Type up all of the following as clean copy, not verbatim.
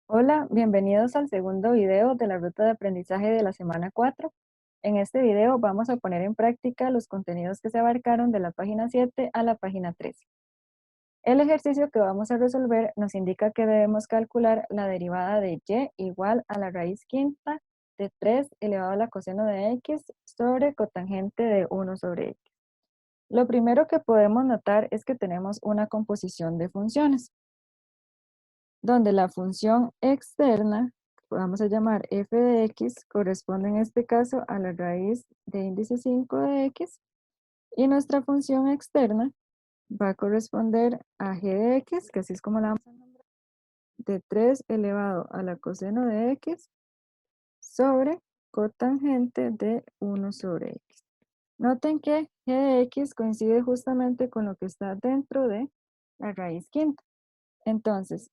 Hola, bienvenidos al segundo video de la ruta de aprendizaje de la semana 4. En este video vamos a poner en práctica los contenidos que se abarcaron de la página 7 a la página 13. El ejercicio que vamos a resolver nos indica que debemos calcular la derivada de y igual a la raíz quinta de 3 elevado a la coseno de x sobre cotangente de 1 sobre x. Lo primero que podemos notar es que tenemos una composición de funciones, donde la función externa, vamos a llamar f de x, corresponde en este caso a la raíz de índice 5 de x, y nuestra función externa va a corresponder a g de x, que así es como la vamos a nombrar, de 3 elevado a la coseno de x sobre cotangente de 1 sobre x. Noten que g de x coincide justamente con lo que está dentro de la raíz quinta. Entonces,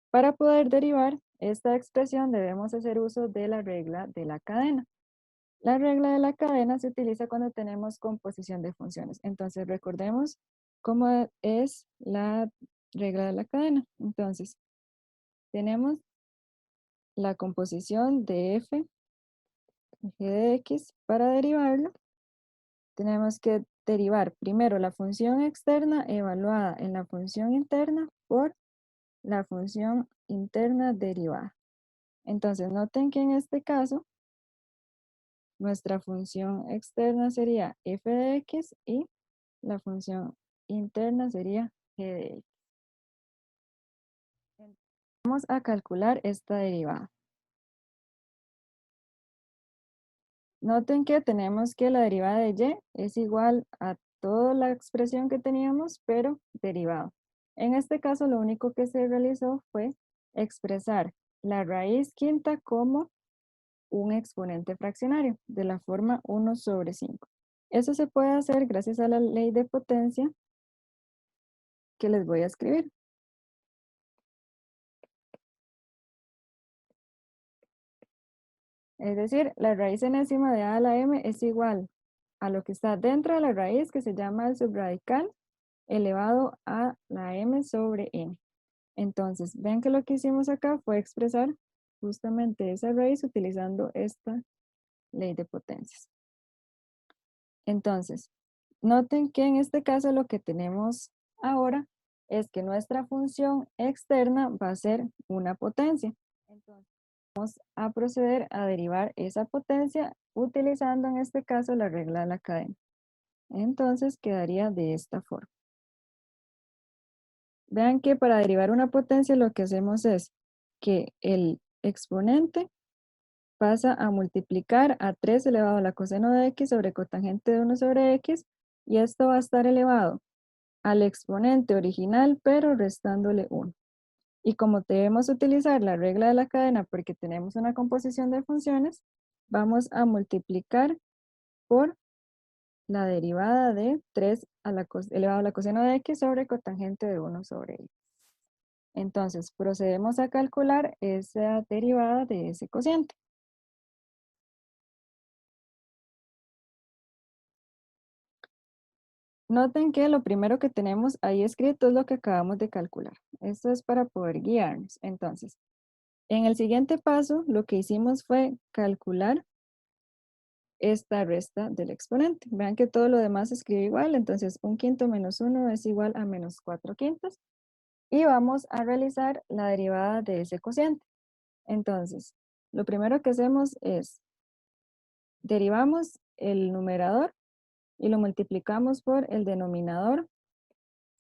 para poder derivar esta expresión debemos hacer uso de la regla de la cadena. La regla de la cadena se utiliza cuando tenemos composición de funciones. Entonces, recordemos cómo es la regla de la cadena. Entonces, tenemos la composición de f de g de x. Para derivarlo, tenemos que derivar primero la función externa evaluada en la función interna por la función interna derivada. Entonces, noten que en este caso, nuestra función externa sería f de x y la función interna sería g de x. Vamos a calcular esta derivada. Noten que tenemos que la derivada de y es igual a toda la expresión que teníamos, pero derivado. En este caso, lo único que se realizó fue expresar la raíz quinta como un exponente fraccionario de la forma 1 sobre 5. Eso se puede hacer gracias a la ley de potencia que les voy a escribir. Es decir, la raíz enésima de a a la m es igual a lo que está dentro de la raíz, que se llama el subradical, elevado a la m sobre n. Entonces, ven que lo que hicimos acá fue expresar justamente esa raíz utilizando esta ley de potencias. Entonces, noten que en este caso lo que tenemos ahora es que nuestra función externa va a ser una potencia. Entonces, vamos a proceder a derivar esa potencia utilizando en este caso la regla de la cadena. Entonces, quedaría de esta forma. Vean que para derivar una potencia lo que hacemos es que el exponente pasa a multiplicar a 3 elevado a la coseno de x sobre cotangente de 1 sobre x, y esto va a estar elevado al exponente original, pero restándole 1. Y como debemos utilizar la regla de la cadena porque tenemos una composición de funciones, vamos a multiplicar por la derivada de 3 elevado a la coseno de x sobre cotangente de 1 sobre x. Entonces, procedemos a calcular esa derivada de ese cociente. Noten que lo primero que tenemos ahí escrito es lo que acabamos de calcular. Esto es para poder guiarnos. Entonces, en el siguiente paso, lo que hicimos fue calcular esta resta del exponente. Vean que todo lo demás se escribe igual, entonces 1/5 menos 1 es igual a menos 4/5. Y vamos a realizar la derivada de ese cociente. Entonces, lo primero que hacemos es, derivamos el numerador y lo multiplicamos por el denominador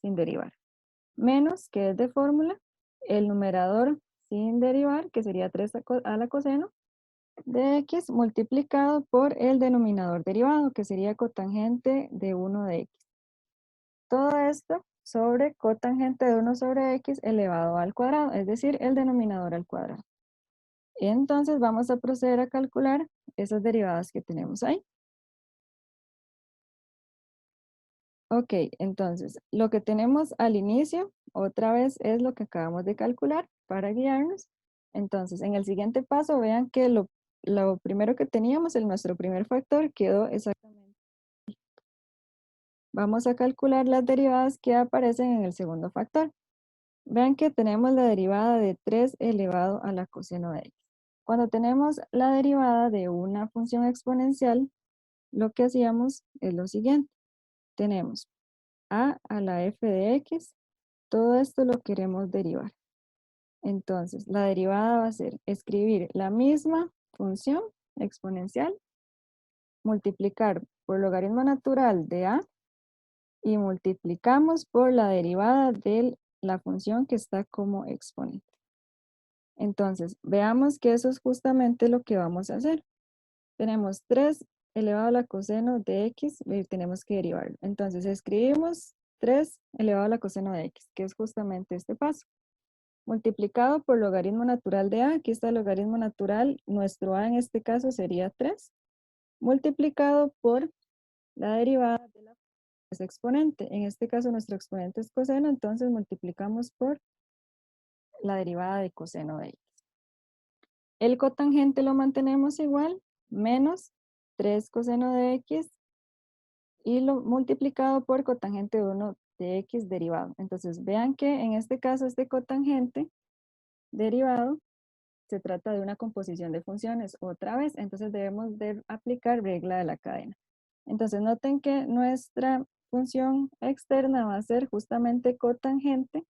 sin derivar. Menos, que es de fórmula, el numerador sin derivar, que sería 3 a la coseno de x, multiplicado por el denominador derivado, que sería cotangente de 1 de x. Todo esto sobre cotangente de 1 sobre x elevado al cuadrado, es decir, el denominador al cuadrado. Entonces vamos a proceder a calcular esas derivadas que tenemos ahí. Ok, entonces lo que tenemos al inicio, otra vez es lo que acabamos de calcular para guiarnos. Entonces, en el siguiente paso, vean que lo primero que teníamos, nuestro primer factor, quedó exactamente. Vamos a calcular las derivadas que aparecen en el segundo factor. Vean que tenemos la derivada de 3 elevado a la coseno de x. Cuando tenemos la derivada de una función exponencial, lo que hacíamos es lo siguiente. Tenemos a la f de x, todo esto lo queremos derivar. Entonces, la derivada va a ser escribir la misma función exponencial, multiplicar por logaritmo natural de a y multiplicamos por la derivada de la función que está como exponente. Entonces, veamos que eso es justamente lo que vamos a hacer. Tenemos 3 elevado a la coseno de x y tenemos que derivarlo. Entonces, escribimos 3 elevado a la coseno de x, que es justamente este paso. Multiplicado por logaritmo natural de a, aquí está el logaritmo natural, nuestro a en este caso sería 3, multiplicado por la derivada de la exponente. En este caso nuestro exponente es coseno, entonces multiplicamos por la derivada de coseno de x. El cotangente lo mantenemos igual, menos 3 coseno de x y lo multiplicado por cotangente de 1 de x derivado. Entonces vean que en este caso este cotangente derivado se trata de una composición de funciones otra vez, entonces debemos de aplicar regla de la cadena. Entonces noten que nuestra función externa va a ser justamente cotangente,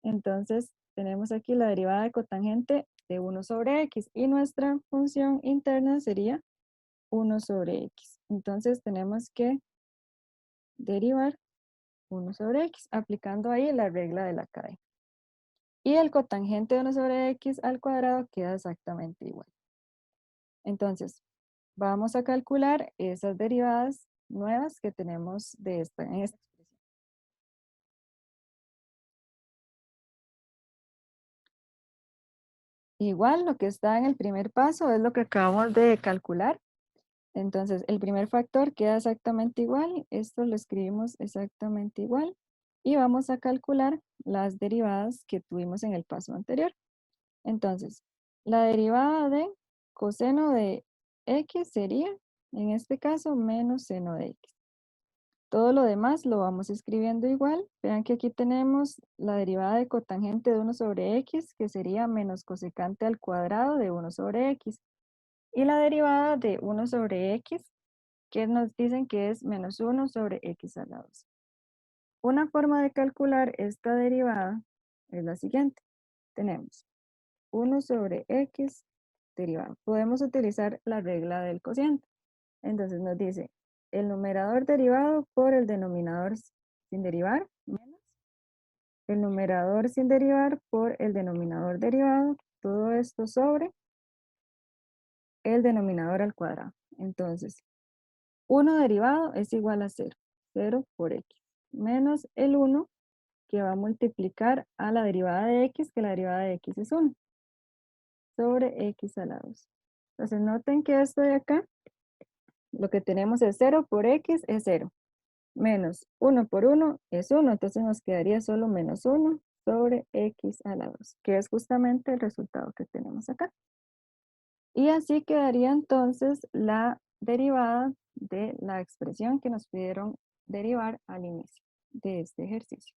entonces tenemos aquí la derivada de cotangente de 1 sobre x y nuestra función interna sería 1 sobre x. Entonces tenemos que derivar 1 sobre x aplicando ahí la regla de la cadena. Y el cotangente de 1 sobre x al cuadrado queda exactamente igual. Entonces, vamos a calcular esas derivadas nuevas que tenemos de en esta expresión. Igual lo que está en el primer paso es lo que acabamos de calcular. Entonces, el primer factor queda exactamente igual. Esto lo escribimos exactamente igual. Y vamos a calcular las derivadas que tuvimos en el paso anterior. Entonces, la derivada de coseno de x sería, en este caso, menos seno de x. Todo lo demás lo vamos escribiendo igual. Vean que aquí tenemos la derivada de cotangente de 1 sobre x, que sería menos cosecante al cuadrado de 1 sobre x. Y la derivada de 1 sobre x, que nos dicen que es menos 1 sobre x a la 2. Una forma de calcular esta derivada es la siguiente. Tenemos 1 sobre x derivado. Podemos utilizar la regla del cociente. Entonces nos dice el numerador derivado por el denominador sin derivar, menos el numerador sin derivar por el denominador derivado, todo esto sobre el denominador al cuadrado. Entonces, 1 derivado es igual a 0, 0 por x, menos el 1 que va a multiplicar a la derivada de x, que la derivada de x es 1, sobre x a la 2. Entonces noten que esto de acá, lo que tenemos es 0 por x es 0. Menos 1 por 1 es 1, entonces nos quedaría solo menos 1 sobre x a la 2, que es justamente el resultado que tenemos acá. Y así quedaría entonces la derivada de la expresión que nos pidieron derivar al inicio de este ejercicio.